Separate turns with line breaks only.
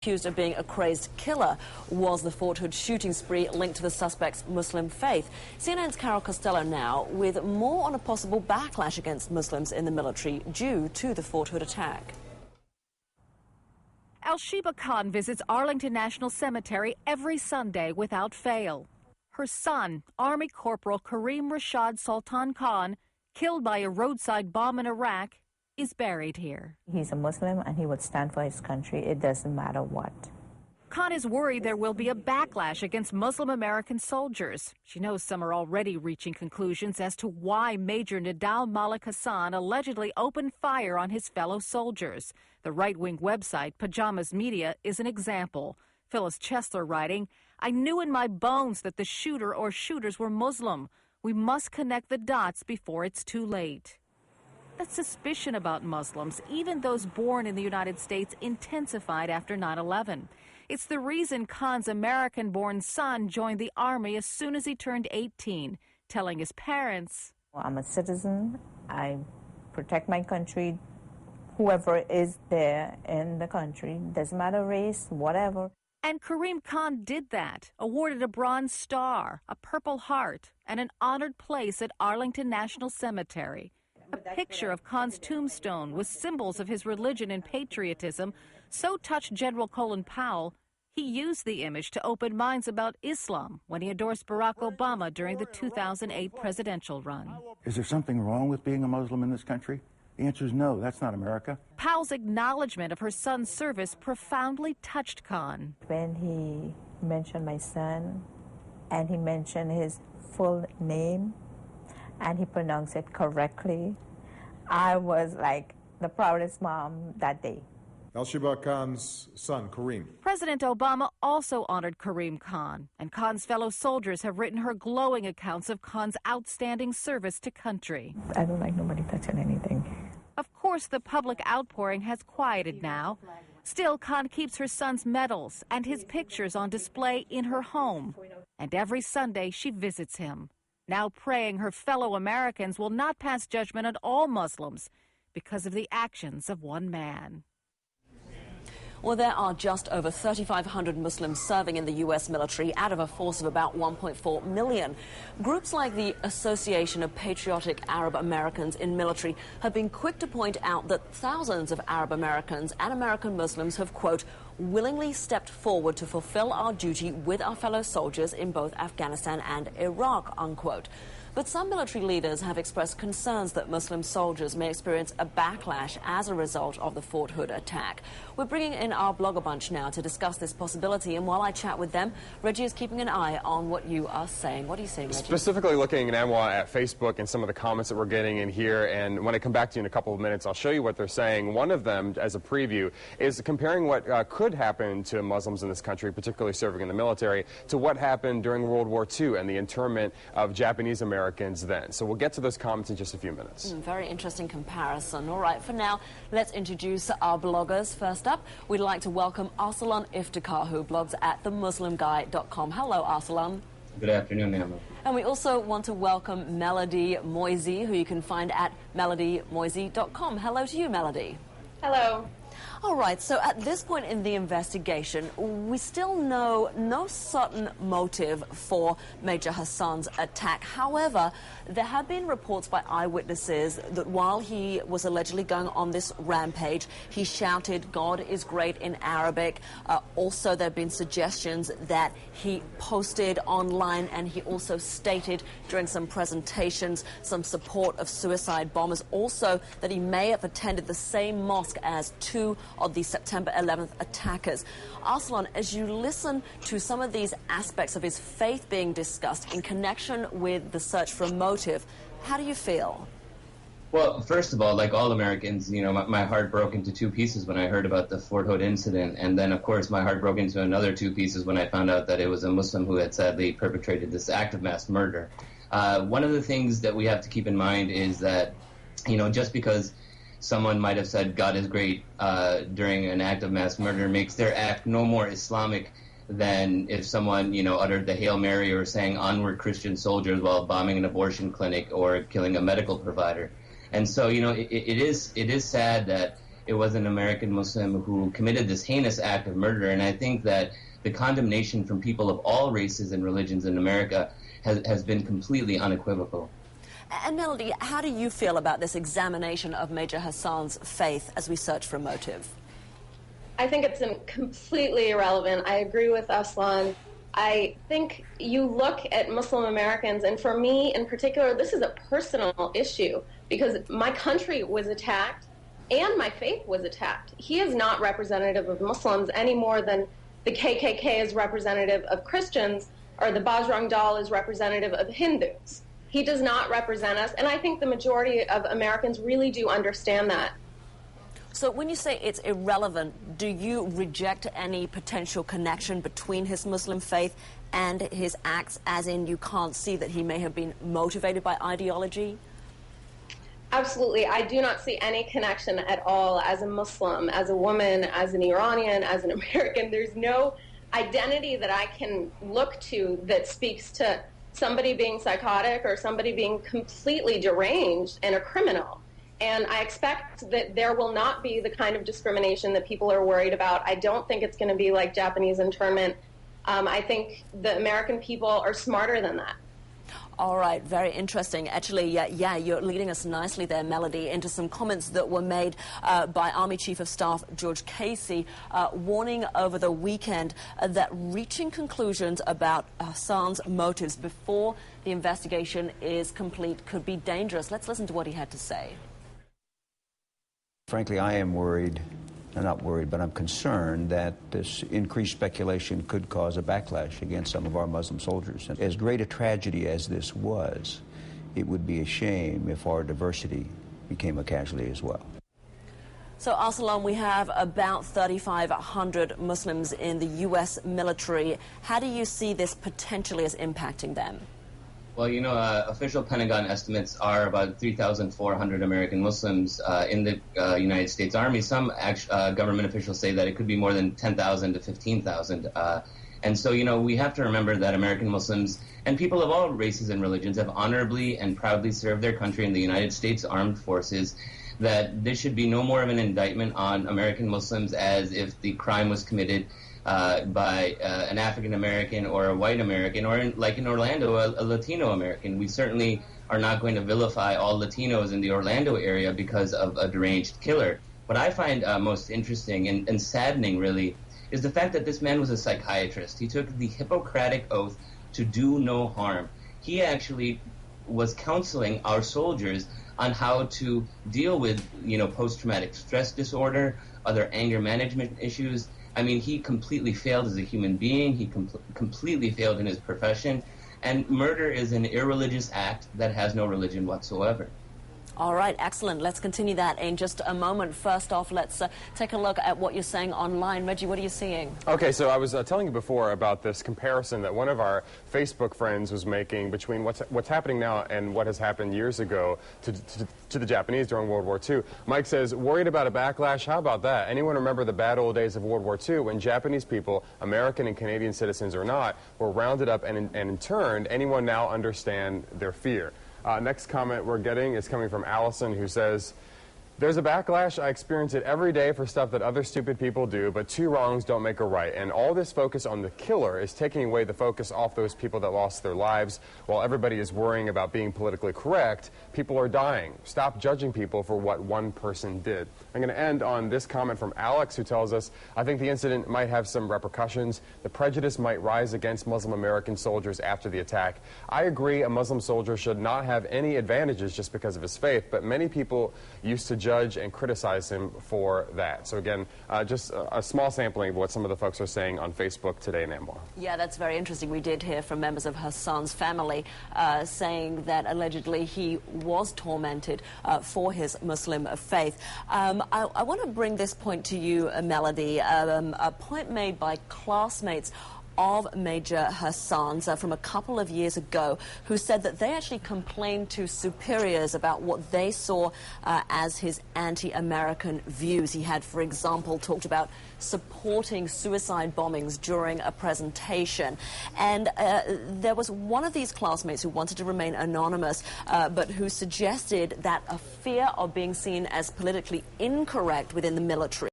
accused of being a crazed killer. Was the Fort Hood shooting spree linked to the suspect's Muslim faith? CNN's Carol Costello now with more on a possible backlash against Muslims in the military due to the Fort Hood attack.
Elshiba Khan visits Arlington National Cemetery every Sunday without fail. Her son, Army Corporal Kareem Rashad Sultan Khan, killed by a roadside bomb in Iraq, is buried here.
He's a Muslim and he would stand for his country. It doesn't matter what.
Khan is worried there will be a backlash against Muslim American soldiers. She knows some are already reaching conclusions as to why Major Nidal Malik Hassan allegedly opened fire on his fellow soldiers. The right-wing website Pajamas Media is an example. Phyllis Chesler writing, "I knew in my bones that the shooter or shooters were Muslim. We must connect the dots before it's too late." That suspicion about Muslims, even those born in the United States, intensified after 9/11. It's the reason Khan's American-born son joined the Army as soon as he turned 18, telling his parents,
"I'm a citizen. I protect my country. Whoever is there in the country, doesn't matter race, whatever."
And Kareem Khan did that, awarded a Bronze Star, a Purple Heart, and an honored place at Arlington National Cemetery. A picture of Khan's tombstone with symbols of his religion and patriotism so touched General Colin Powell, he used the image to open minds about Islam when he endorsed Barack Obama during the 2008 presidential run.
Is there something wrong with being a Muslim in this country? The answer is no, that's not America.
Powell's acknowledgement of her son's service profoundly touched Khan.
When he mentioned my son, and he mentioned his full name, and he pronounced it correctly, I was like the proudest mom that day.
Elshiba Khan's son, Kareem.
President Obama also honored Kareem Khan, and Khan's fellow soldiers have written her glowing accounts of Khan's outstanding service to country.
I don't like nobody touching anything.
Of course, the public outpouring has quieted now. Still, Khan keeps her son's medals and his pictures on display in her home. And every Sunday, she visits him, now praying her fellow Americans will not pass judgment on all Muslims because of the actions of one man.
Well, there are just over 3,500 Muslims serving in the U.S. military out of a force of about 1.4 million. Groups like the Association of Patriotic Arab Americans in Military have been quick to point out that thousands of Arab Americans and American Muslims have, quote, willingly stepped forward to fulfill our duty with our fellow soldiers in both Afghanistan and Iraq, unquote. But some military leaders have expressed concerns that Muslim soldiers may experience a backlash as a result of the Fort Hood attack. We're bringing in our blogger bunch now to discuss this possibility, and while I chat with them, Reggie is keeping an eye on what you are saying. What are you saying, Reggie?
Specifically looking at Facebook and some of the comments that we're getting in here, and when I come back to you in a couple of minutes, I'll show you what they're saying. One of them, as a preview, is comparing what could happen to Muslims in this country, particularly serving in the military, to what happened during World War II and the internment of Japanese Americans then. So we'll get to those comments in just a few minutes.
Very interesting comparison. All right, for now, let's introduce our bloggers. First up, we'd like to welcome Arsalan Iftikhar, who blogs at themuslimguy.com. Hello, Arsalan.
Good afternoon, Emma.
And we also want to welcome Melody Moisey, who you can find at melodymoisey.com. Hello to you, Melody.
Hello.
All right, so at this point in the investigation, we still know no certain motive for Major Hassan's attack. However, there have been reports by eyewitnesses that while he was allegedly going on this rampage, he shouted, "God is great" in Arabic. Also, there have been suggestions that he posted online, and he also stated during some presentations some support of suicide bombers. Also, that he may have attended the same mosque as two of the September 11th attackers. Arsalan, as you listen to some of these aspects of his faith being discussed in connection with the search for a motive, how do you feel?
Well, first of all, like all Americans, you know, my heart broke into two pieces when I heard about the Fort Hood incident. And then, of course, my heart broke into another two pieces when I found out that it was a Muslim who had sadly perpetrated this act of mass murder. One of the things that we have to keep in mind is that, you know, just because someone might have said God is great during an act of mass murder makes their act no more Islamic than if someone, you know, uttered the Hail Mary or sang "Onward Christian Soldiers" while bombing an abortion clinic or killing a medical provider. And so, you know, it is sad that it was an American Muslim who committed this heinous act of murder. And I think that the condemnation from people of all races and religions in America has been completely unequivocal.
And Melody, how do you feel about this examination of Major Hassan's faith as we search for a motive?
I think it's completely irrelevant. I agree with Aslan. I think you look at Muslim Americans, and for me in particular, this is a personal issue because my country was attacked and my faith was attacked. He is not representative of Muslims any more than the KKK is representative of Christians or the Bajrang Dal is representative of Hindus. He does not represent us, and I think the majority of Americans really do understand that.
So when you say it's irrelevant, do you reject any potential connection between his Muslim faith and his acts, as in you can't see that he may have been motivated by ideology?
Absolutely. I do not see any connection at all as a Muslim, as a woman, as an Iranian, as an American. There's no identity that I can look to that speaks to somebody being psychotic or somebody being completely deranged and a criminal. And I expect that there will not be the kind of discrimination that people are worried about. I don't think it's going to be like Japanese internment. I think the American people are smarter than that.
All right, very interesting. Actually, yeah, you're leading us nicely there, Melody, into some comments that were made by Army Chief of Staff George Casey, warning over the weekend that reaching conclusions about Hassan's motives before the investigation is complete could be dangerous. Let's listen to what he had to say.
Frankly, I am worried, not worried, but I'm concerned that this increased speculation could cause a backlash against some of our Muslim soldiers. And as great a tragedy as this was, it would be a shame if our diversity became a casualty as well.
So, Arsalan, we have about 3,500 Muslims in the U.S. military. How do you see this potentially as impacting them?
Well, you know, official Pentagon estimates are about 3,400 American Muslims in the United States Army. Some government officials say that it could be more than 10,000 to 15,000. And so, you know, we have to remember that American Muslims and people of all races and religions have honorably and proudly served their country in the United States Armed Forces, that this should be no more of an indictment on American Muslims as if the crime was committed by an African American or a white American, or like in Orlando, a Latino American. We certainly are not going to vilify all Latinos in the Orlando area because of a deranged killer. What I find most interesting and saddening, really, is the fact that this man was a psychiatrist. He took the Hippocratic Oath to do no harm. He actually was counseling our soldiers on how to deal with, you know, post-traumatic stress disorder, other anger management issues. I mean, he completely failed as a human being. He completely failed in his profession. And murder is an irreligious act that has no religion whatsoever.
All right, excellent. Let's continue that in just a moment. First off, let's take a look at what you're saying online. Reggie, what are you seeing? Okay, so I was telling you before about this comparison that one of our Facebook friends was making between what's happening now and what has happened years ago to the Japanese during World War II. Mike says, worried about a backlash? How about that? Anyone remember the bad old days of World War II when Japanese people, American and Canadian citizens or not, were rounded up and interned? Anyone now understand their fear? Next comment we're getting is coming from Allison, who says, there's a backlash. I experience it every day for stuff that other stupid people do, but two wrongs don't make a right. And all this focus on the killer is taking away the focus off those people that lost their lives. While everybody is worrying about being politically correct, people are dying. Stop judging people for what one person did. I'm going to end on this comment from Alex, who tells us, I think the incident might have some repercussions. The prejudice might rise against Muslim American soldiers after the attack. I agree a Muslim soldier should not have any advantages just because of his faith, but many people used to judge and criticize him for that. So again, just a small sampling of what some of the folks are saying on Facebook today in Anbar. Yeah, that's very interesting. We did hear from members of Hassan's family saying that allegedly he was tormented for his Muslim faith. I want to bring this point to you, Melody, a point made by classmates of Major Hassan's from a couple of years ago, who said that they actually complained to superiors about what they saw as his anti-American views. He had, for example, talked about supporting suicide bombings during a presentation. And there was one of these classmates who wanted to remain anonymous, but who suggested that a fear of being seen as politically incorrect within the military